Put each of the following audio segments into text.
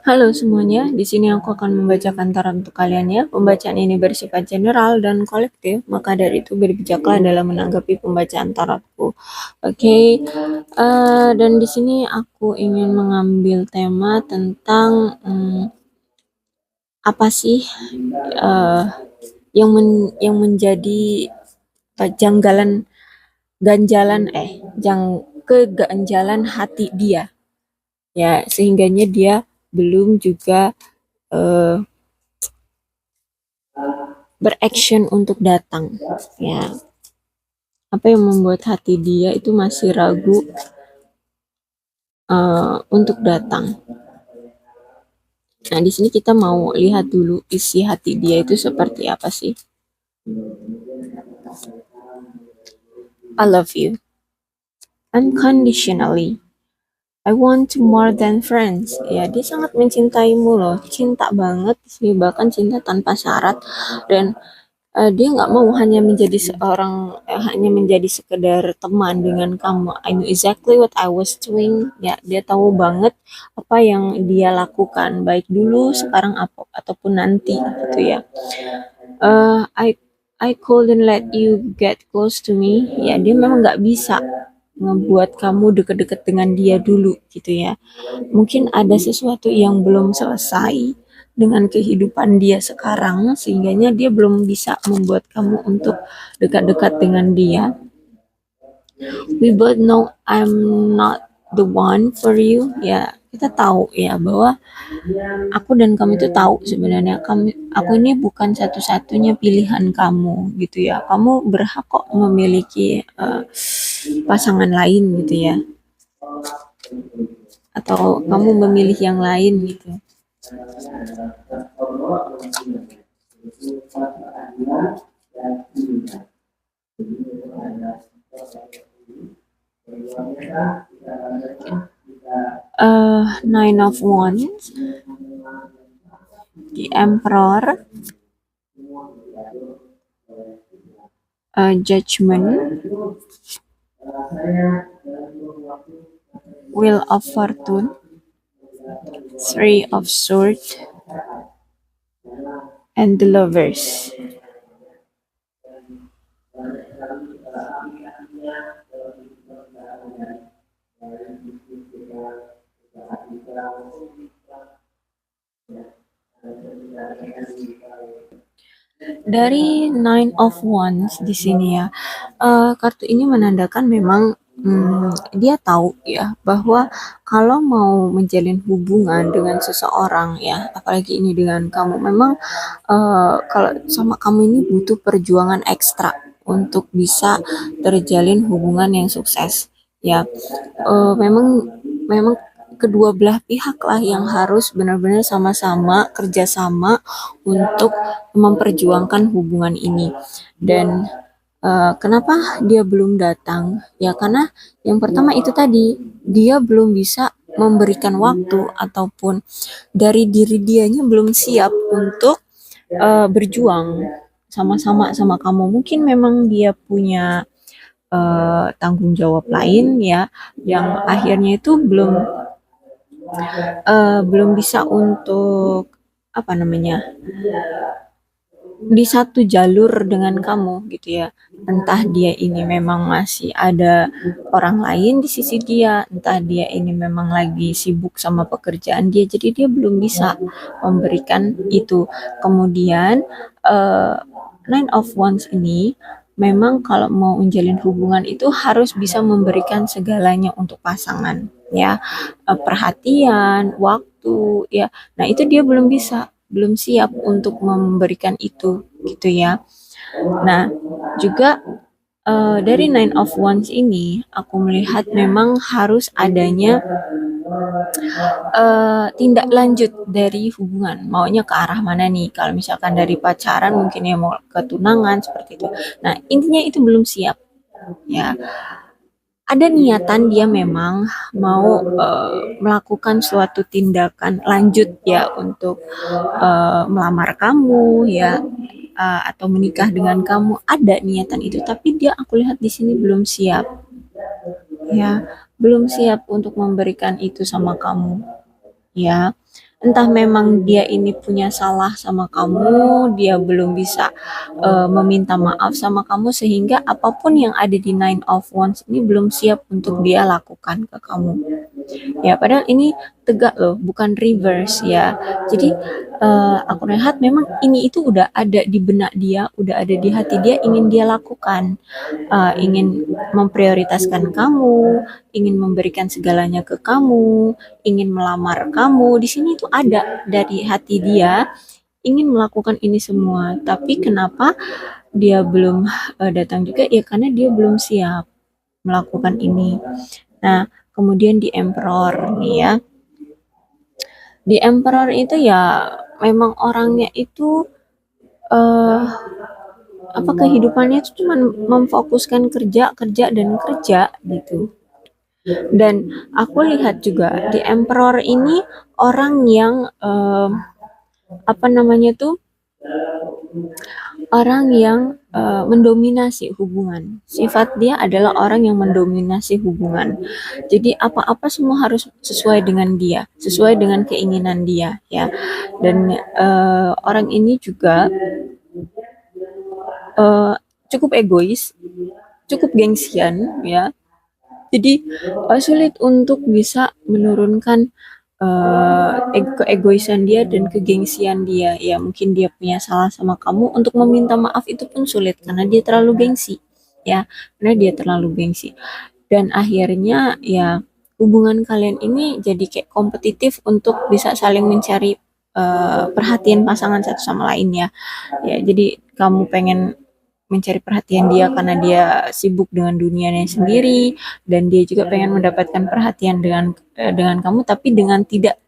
Halo semuanya, di sini aku akan membacakan tarot untuk kalian ya. Pembacaan ini bersifat general dan kolektif, maka dari itu berbijaklah dalam menanggapi pembacaan tarotku. Oke, dan di sini aku ingin mengambil tema tentang apa sih eh, yang menjadi janggalan ganjalan keganjalan hati dia ya, sehingganya dia belum juga eh, beraction untuk datang ya. Apa yang membuat hati dia itu masih ragu untuk datang. Nah, di sini kita mau lihat dulu isi hati dia itu seperti apa sih. I love you unconditionally. I want to more than friends. Ya, dia sangat mencintaimu loh, cinta banget sih, bahkan cinta tanpa syarat. Dan dia nggak mau hanya menjadi sekedar teman dengan kamu. I know exactly what I was doing. Ya, dia tahu banget apa yang dia lakukan, baik dulu, sekarang apa ataupun nanti gitu ya. Uh, I I couldn't let you get close to me. Ya, dia memang nggak bisa ngebuat kamu deket-deket dengan dia dulu gitu ya. Mungkin ada sesuatu yang belum selesai dengan kehidupan dia sekarang, sehingganya dia belum bisa membuat kamu untuk dekat-dekat dengan dia. We both know I'm not the one for you. Ya, kita tahu ya bahwa aku dan kamu itu tahu sebenarnya aku ini bukan satu-satunya pilihan kamu gitu ya. Kamu berhak kok memiliki pasangan lain gitu ya. Atau kamu memilih yang lain gitu. Nine of Wands, the Emperor, Judgment, Wheel of Fortune, Three of Swords, and the Lovers. Dari Nine of Wands di sini ya, kartu ini menandakan memang dia tahu ya bahwa kalau mau menjalin hubungan dengan seseorang ya, apalagi ini dengan kamu, memang kalau sama kamu ini butuh perjuangan ekstra untuk bisa terjalin hubungan yang sukses ya. Memang memang kedua belah pihak lah yang harus benar-benar sama-sama kerjasama untuk memperjuangkan hubungan ini. Dan kenapa dia belum datang? Ya karena yang pertama itu tadi, dia belum bisa memberikan waktu ataupun dari diri dianya belum siap untuk berjuang sama-sama sama kamu. Mungkin memang dia punya tanggung jawab lain ya, yang akhirnya itu belum bisa untuk apa namanya, di satu jalur dengan kamu gitu ya. Entah dia ini memang masih ada orang lain di sisi dia, entah dia ini memang lagi sibuk sama pekerjaan dia, jadi dia belum bisa memberikan itu. Kemudian Nine of Wands ini memang kalau mau menjalin hubungan itu harus bisa memberikan segalanya untuk pasangan ya. Perhatian, waktu ya. Nah, itu dia belum siap untuk memberikan itu gitu ya. Nah, juga dari Nine of Wands ini aku melihat memang harus adanya tindak lanjut dari hubungan. Maunya ke arah mana nih? Kalau misalkan dari pacaran mungkin ya mau ke tunangan seperti itu. Nah, intinya itu belum siap ya. Ada niatan dia memang mau melakukan suatu tindakan lanjut ya untuk melamar kamu ya, atau menikah dengan kamu, ada niatan itu, tapi dia aku lihat di sini belum siap ya, belum siap untuk memberikan itu sama kamu ya. Entah memang dia ini punya salah sama kamu, dia belum bisa meminta maaf sama kamu sehingga apapun yang ada di Nine of Wands ini belum siap untuk dia lakukan ke kamu. Ya, padahal ini tegak loh, bukan reverse ya. Jadi aku lihat memang ini itu udah ada di benak dia, udah ada di hati dia, ingin dia lakukan. Ingin memprioritaskan kamu, ingin memberikan segalanya ke kamu, ingin melamar kamu. Di sini itu ada dari hati dia ingin melakukan ini semua. Tapi kenapa dia belum datang juga? Ya karena dia belum siap melakukan ini. Nah, kemudian di Emperor nih ya. Di Emperor itu ya memang orangnya itu eh apa kehidupannya itu cuma memfokuskan kerja, kerja dan kerja gitu. Dan aku lihat juga di Emperor ini orang yang apa namanya tuh orang yang mendominasi hubungan. Sifat dia adalah orang yang mendominasi hubungan. Jadi apa-apa semua harus sesuai dengan dia, sesuai dengan keinginan dia ya. Dan orang ini juga cukup egois, cukup gengsian ya. Jadi sulit untuk bisa menurunkan keegoisan dia dan kegengsian dia. Ya mungkin dia punya salah sama kamu, untuk meminta maaf itu pun sulit karena dia terlalu gengsi. Ya, karena dia terlalu gengsi. Dan akhirnya ya hubungan kalian ini jadi kayak kompetitif untuk bisa saling mencari perhatian pasangan satu sama lain ya. Ya, jadi kamu pengen mencari perhatian dia karena dia sibuk dengan dunianya sendiri, dan dia juga pengen mendapatkan perhatian dengan kamu, tapi dengan tidak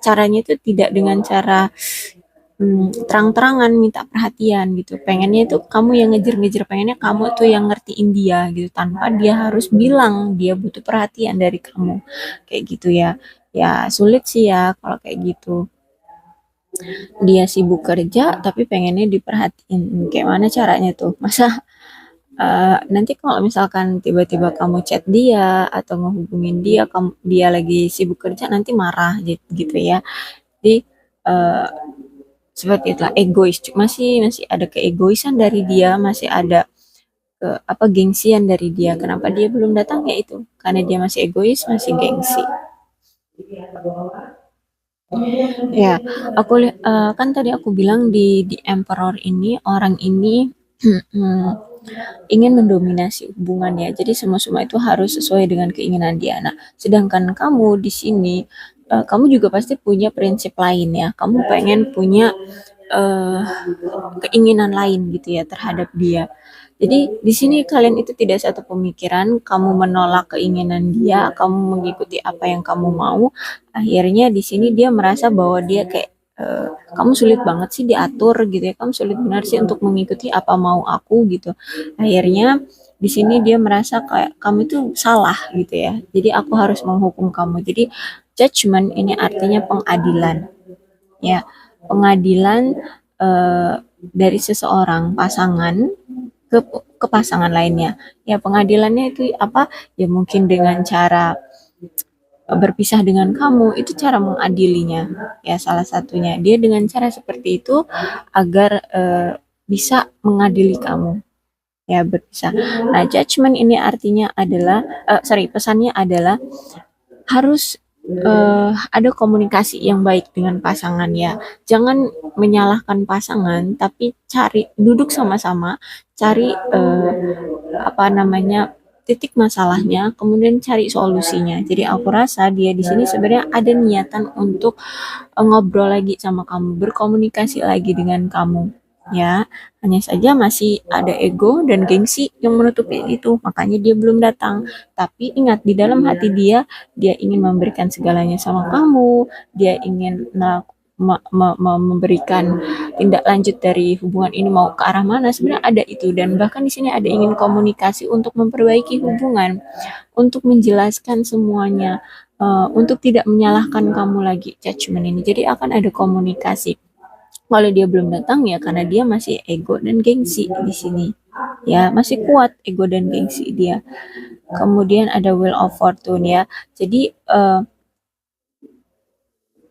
caranya itu tidak dengan cara terang-terangan minta perhatian gitu. Pengennya itu kamu yang ngejer-ngejer, pengennya kamu tuh yang ngertiin dia gitu tanpa dia harus bilang dia butuh perhatian dari kamu. Kayak gitu ya. Ya sulit sih ya kalau kayak gitu. Dia sibuk kerja tapi pengennya diperhatiin. Kayak mana caranya tuh? Masa nanti kalau misalkan tiba-tiba kamu chat dia atau ngehubungin dia, dia lagi sibuk kerja, nanti marah gitu ya. Jadi uh, seperti itulah, egois, masih masih ada keegoisan dari dia, masih ada apa gengsian dari dia. Kenapa dia belum datang? Ya itu karena dia masih egois, masih gengsi. Ya, kan tadi aku bilang di Emperor ini orang ini ingin mendominasi hubungan ya. Jadi semua-semua itu harus sesuai dengan keinginan dia. Nah, sedangkan kamu di sini kamu juga pasti punya prinsip lain ya. Kamu pengen punya eh, keinginan lain gitu ya terhadap dia. Jadi di sini kalian itu tidak satu pemikiran, kamu menolak keinginan dia, kamu mengikuti apa yang kamu mau. Akhirnya di sini dia merasa bahwa dia kayak kamu sulit banget sih diatur gitu ya, kamu sulit benar sih untuk mengikuti apa mau aku gitu. Akhirnya di sini dia merasa kayak kamu itu salah gitu ya. Jadi aku harus menghukum kamu. Jadi judgment ini artinya pengadilan ya, pengadilan dari seseorang pasangan ke ke pasangan lainnya. Ya pengadilannya itu apa? Ya mungkin dengan cara berpisah dengan kamu, itu cara mengadilinya. Ya salah satunya dia dengan cara seperti itu agar bisa mengadili kamu. Ya berpisah. Nah, judgment ini artinya adalah pesannya adalah harus ada komunikasi yang baik dengan pasangan ya. Jangan menyalahkan pasangan, tapi duduk sama-sama, cari apa namanya titik masalahnya, kemudian cari solusinya. Jadi aku rasa dia di sini sebenarnya ada niatan untuk ngobrol lagi sama kamu, berkomunikasi lagi dengan kamu. Ya, hanya saja masih ada ego dan gengsi yang menutupi itu, makanya dia belum datang. Tapi ingat, di dalam hati dia, dia ingin memberikan segalanya sama kamu, dia ingin memberikan tindak lanjut dari hubungan ini mau ke arah mana, sebenarnya ada itu. Dan bahkan di sini ada ingin komunikasi untuk memperbaiki hubungan, untuk menjelaskan semuanya, untuk tidak menyalahkan kamu lagi judgment ini. Jadi akan ada komunikasi. Kalau dia belum datang ya karena dia masih ego dan gengsi di sini. Ya, masih kuat ego dan gengsi dia. Kemudian ada Wheel of Fortune ya. Jadi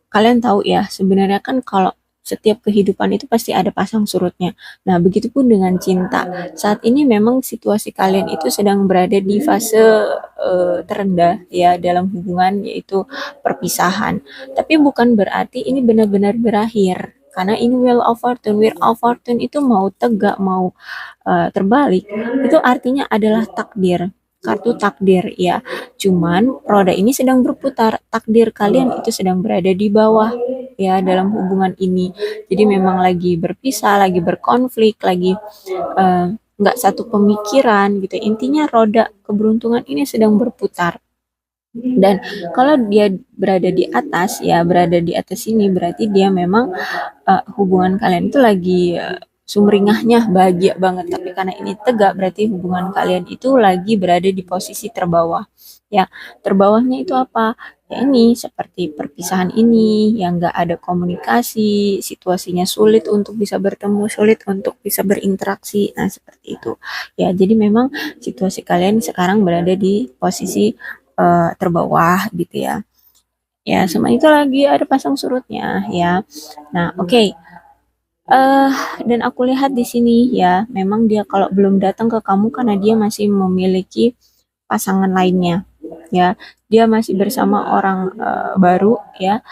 Kalian tahu ya, sebenarnya kan kalau setiap kehidupan itu pasti ada pasang surutnya. Nah, begitupun dengan cinta. Saat ini memang situasi kalian itu sedang berada di fase terendah ya dalam hubungan, yaitu perpisahan. Tapi bukan berarti ini benar-benar berakhir. Karena ini wheel of fortune itu mau tegak mau terbalik, itu artinya adalah takdir, kartu takdir ya. Cuman roda ini sedang berputar, takdir kalian itu sedang berada di bawah ya dalam hubungan ini. Jadi memang lagi berpisah, lagi berkonflik, lagi eh, nggak satu pemikiran gitu. Intinya roda keberuntungan ini sedang berputar. Dan kalau dia berada di atas ya, berada di atas ini berarti dia memang hubungan kalian itu lagi sumringahnya bahagia banget, tapi karena ini tegak berarti hubungan kalian itu lagi berada di posisi terbawah ya. Terbawahnya itu apa ya, ini seperti perpisahan ini yang nggak ada komunikasi, situasinya sulit untuk bisa bertemu, sulit untuk bisa berinteraksi, nah seperti itu ya. Jadi memang situasi kalian sekarang berada di posisi terbawah gitu ya. Ya, sama itu lagi ada pasang surutnya ya. Nah, oke. Eh, dan aku lihat di sini ya, memang dia kalau belum datang ke kamu karena dia masih memiliki pasangan lainnya. Ya, dia masih bersama orang baru ya.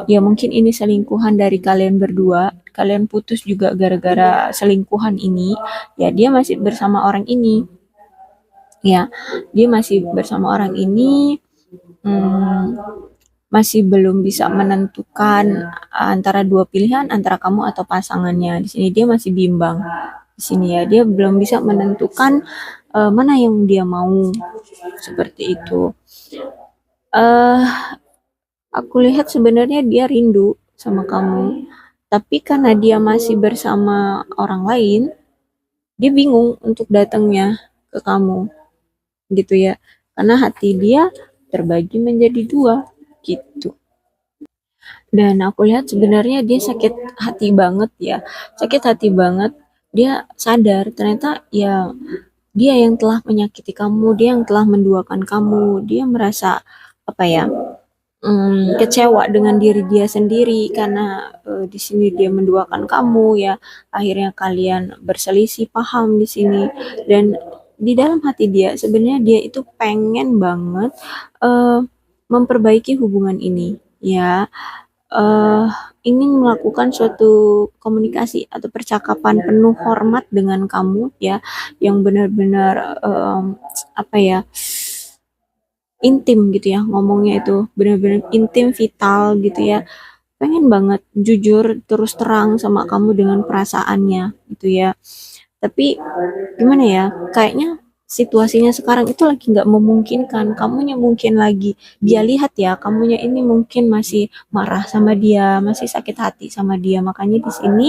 Ya mungkin ini selingkuhan dari kalian berdua. Kalian putus juga gara-gara selingkuhan ini. Ya, dia masih bersama orang ini. Ya, dia masih bersama orang ini. Hmm, masih belum bisa menentukan antara dua pilihan antara kamu atau pasangannya. Di sini dia masih bimbang. Di sini ya dia belum bisa menentukan mana yang dia mau, seperti itu. Eh aku lihat sebenarnya dia rindu sama kamu, tapi karena dia masih bersama orang lain, dia bingung untuk datangnya ke kamu gitu ya. Karena hati dia terbagi menjadi dua gitu. Dan aku lihat sebenarnya dia sakit hati banget ya. Sakit hati banget. Dia sadar ternyata ya dia yang telah menyakiti kamu, dia yang telah menduakan kamu. Dia merasa apa ya? Kecewa dengan diri dia sendiri karena di sini dia menduakan kamu ya. Akhirnya kalian berselisih paham di sini, dan di dalam hati dia sebenarnya dia itu pengen banget eh, memperbaiki hubungan ini ya. eh, Ingin melakukan suatu komunikasi atau percakapan penuh hormat dengan kamu ya, yang benar-benar apa ya, intim gitu ya, ngomongnya itu benar-benar intim, vital gitu ya. Pengen banget jujur terus terang sama kamu dengan perasaannya gitu ya. Tapi gimana ya, kayaknya situasinya sekarang itu lagi nggak memungkinkan. Kamunya mungkin lagi, dia lihat ya, kamunya ini mungkin masih marah sama dia, masih sakit hati sama dia, makanya di sini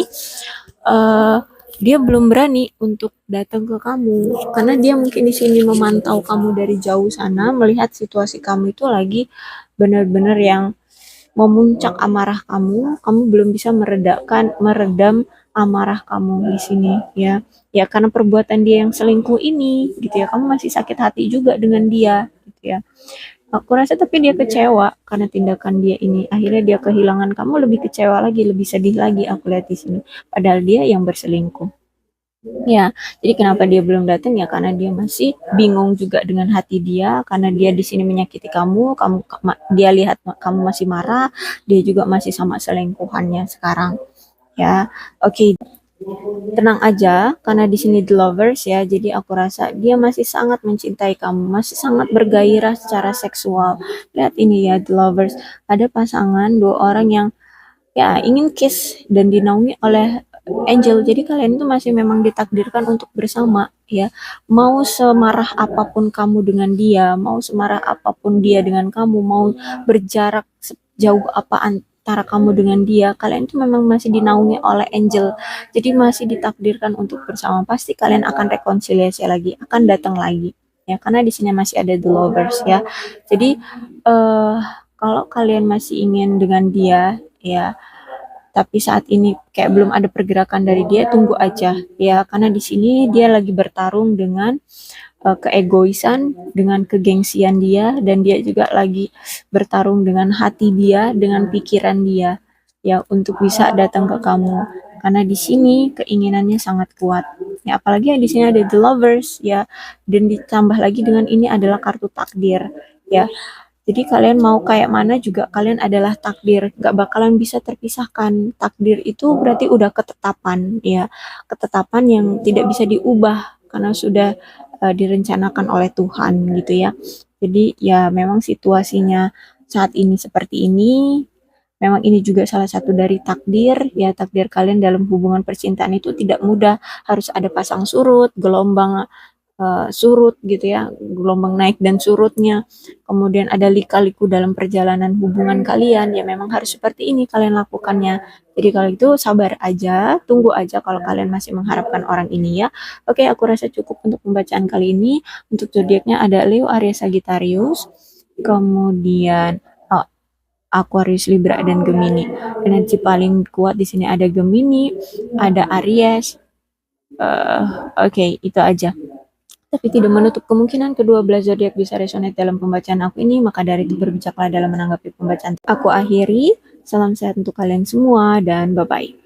eh dia belum berani untuk datang ke kamu karena dia mungkin di sini memantau kamu dari jauh sana, melihat situasi kamu itu lagi benar-benar yang memuncak amarah kamu, kamu belum bisa meredam amarah kamu di sini ya. Ya karena perbuatan dia yang selingkuh ini gitu ya, kamu masih sakit hati juga dengan dia gitu ya. Aku rasa tapi dia kecewa karena tindakan dia ini. Akhirnya dia kehilangan kamu, lebih kecewa lagi, lebih sedih lagi aku lihat di sini. Padahal dia yang berselingkuh. Ya, jadi kenapa dia belum datang ya? Karena dia masih bingung juga dengan hati dia, karena dia di sini menyakiti kamu, dia lihat kamu masih marah, dia juga masih sama selingkuhannya sekarang. Ya, oke, tenang aja, karena di sini the lovers ya. Jadi aku rasa dia masih sangat mencintai kamu, masih sangat bergairah secara seksual. Lihat ini ya, the lovers. Ada pasangan dua orang yang ya ingin kiss dan dinaungi oleh angel. Jadi kalian itu masih memang ditakdirkan untuk bersama ya. Mau semarah apapun kamu dengan dia, mau semarah apapun dia dengan kamu, mau berjarak sejauh apa antara kamu dengan dia, kalian itu memang masih dinaungi oleh angel. Jadi masih ditakdirkan untuk bersama. Pasti kalian akan rekonsiliasi lagi, akan datang lagi ya, karena di sini masih ada the lovers ya. Jadi kalau kalian masih ingin dengan dia ya, tapi saat ini kayak belum ada pergerakan dari dia, tunggu aja ya, karena di sini dia lagi bertarung dengan keegoisan dengan kegengsian dia, dan dia juga lagi bertarung dengan hati dia, dengan pikiran dia, ya untuk bisa datang ke kamu. Karena di sini keinginannya sangat kuat. Ya, apalagi di sini ada the lovers ya, dan ditambah lagi dengan ini adalah kartu takdir ya. Jadi kalian mau kayak mana juga kalian adalah takdir, gak bakalan bisa terpisahkan. Takdir itu berarti udah ketetapan ya, ketetapan yang tidak bisa diubah karena sudah direncanakan oleh Tuhan gitu ya. Jadi ya memang situasinya saat ini seperti ini. Memang ini juga salah satu dari takdir ya, takdir kalian dalam hubungan percintaan itu tidak mudah, harus ada pasang surut, gelombang surut gitu ya, gelombang naik dan surutnya. Kemudian ada lika-liku dalam perjalanan hubungan kalian, ya memang harus seperti ini kalian lakukannya. Jadi kalau itu sabar aja, tunggu aja kalau kalian masih mengharapkan orang ini ya. Oke, aku rasa cukup untuk pembacaan kali ini. Untuk zodiaknya ada Leo, Aries, Sagittarius, kemudian Aquarius, Libra, dan Gemini. Energi paling kuat di sini ada Gemini, ada Aries. Oke, itu aja. Tapi tidak menutup kemungkinan kedua belah zodiak bisa resonate dalam pembacaan aku ini, maka dari itu berbijaklah dalam menanggapi pembacaan. Aku akhiri, salam sehat untuk kalian semua, dan bye-bye.